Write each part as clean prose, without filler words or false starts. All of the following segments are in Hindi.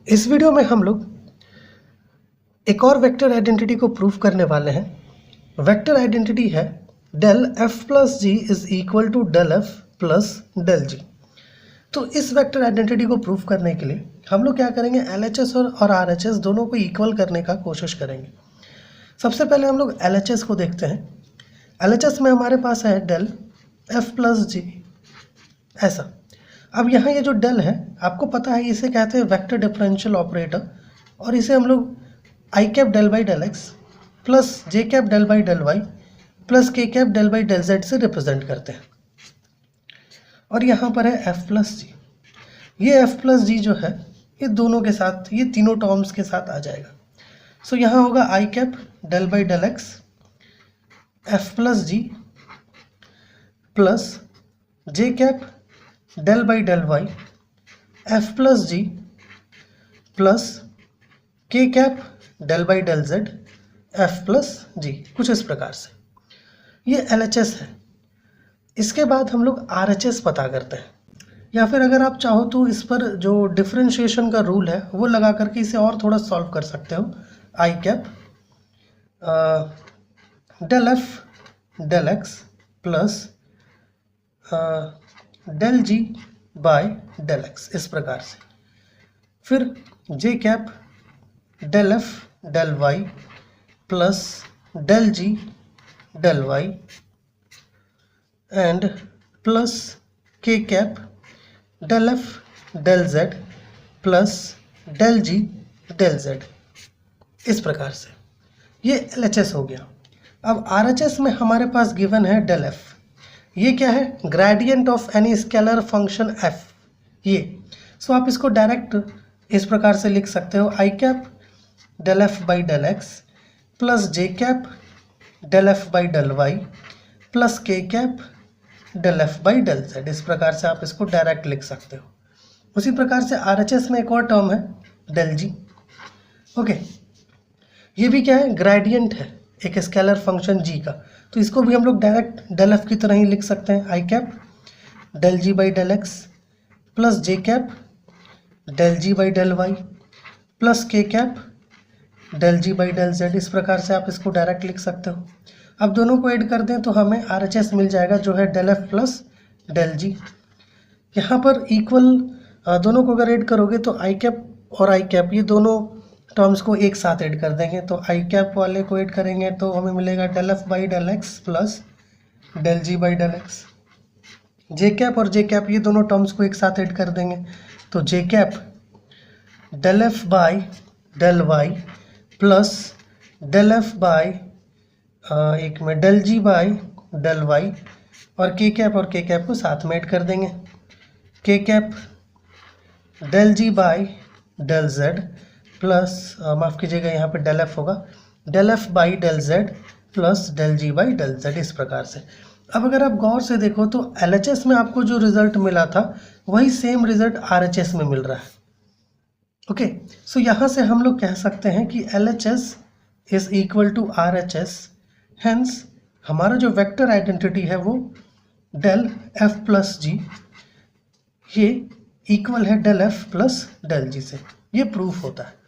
इस वीडियो में हम लोग एक और वेक्टर आइडेंटिटी को प्रूफ करने वाले हैं। वेक्टर आइडेंटिटी है del f plus G is equal to del f plus del g। तो इस वेक्टर आइडेंटिटी को प्रूफ करने के लिए हम लोग क्या करेंगे, LHS और RHS दोनों को इक्वल करने का कोशिश करेंगे। सबसे पहले हम लोग LHS को देखते हैं। LHS में हमारे पास है del f प्लस जी ऐसा। अब यहाँ ये जो del है आपको पता है, इसे कहते हैं वेक्टर डिफरेंशियल ऑपरेटर, और इसे हम लोग i cap del by del x plus j cap del by del y plus k cap del by del z से रिप्रेजेंट करते हैं। और यहाँ पर है f प्लस जी। ये f प्लस जी जो है ये दोनों के साथ, ये तीनों टर्म्स के साथ आ जाएगा। सो यहाँ होगा i cap del by del x f plus g plus j cap del by del y f plus g plus k cap del by del z f plus g, कुछ इस प्रकार से। ये LHS है। इसके बाद हम लोग RHS पता करते हैं, या फिर अगर आप चाहो तो इस पर जो डिफरेंशिएशन का रूल है वो लगा करके इसे और थोड़ा सॉल्व कर सकते हो। i cap del f del x plus del g by del x, इस प्रकार से। फिर j cap del f del y plus del g del y and plus k cap del f del z plus del g del z, इस प्रकार से। ये LHS हो गया। अब RHS में हमारे पास गिवन है डेल f। ये क्या है? Gradient of any scalar function f। ये सो आप इसको डायरेक्ट इस प्रकार से लिख सकते हो, i cap del f by del x plus j cap del f by del y plus k cap del f by del z। इस प्रकार से आप इसको डायरेक्ट लिख सकते हो। उसी प्रकार से RHS में एक और टर्म है डेल जी। ओके, ये भी क्या है? ग्रेडियंट है एक स्केलर फंक्शन g का। तो इसको भी हम लोग डायरेक्ट डेल f की तरह ही लिख सकते हैं, i cap del ji by del x plus j cap del ji by del y plus k cap del ji by del Z. इस प्रकार से आप इसको डायरेक्ट लिख सकते हो। अब दोनों को ऐड कर दें तो हमें RHS मिल जाएगा, जो है डेल f प्लस डेल जी। यहाँ पर इक्वल दोनों को अगर ऐड करोगे तो i कैप और i कैप, ये दोनों टर्म्स को एक साथ ऐड कर देंगे। तो i कैप वाले को ऐड करेंगे तो हमें मिलेगा del f by del x plus del ji by del X. J cap और जे कैप, ये दोनों टर्म्स को एक साथ ऐड कर देंगे तो j cap del f by del y plus del f by एक में del ji by del y, और के कैप को साथ में ऐड कर देंगे। K cap del ji by del Z plus माफ़ कीजिएगा, यहाँ पे डेल f होगा, del f by del Z plus del ji by del Z, इस प्रकार से। अब अगर आप गौर से देखो तो LHS में आपको जो रिजल्ट मिला था वही सेम रिजल्ट RHS में मिल रहा है। ओके, सो यहाँ से हम लोग कह सकते हैं कि LHS is equal to RHS। Hence हमारा जो वेक्टर आइडेंटिटी है वो डेल f प्लस जी, ये इक्वल है डेल f प्लस डेल जी से। ये प्रूफ होता है।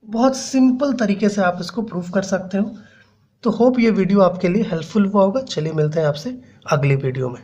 बहुत सिंपल तरीके से आप इसको प्रूफ कर सकते हो। तो होप ये वीडियो आपके लिए हेल्पफुल हुआ होगा। चलिए मिलते हैं आपसे अगली वीडियो में।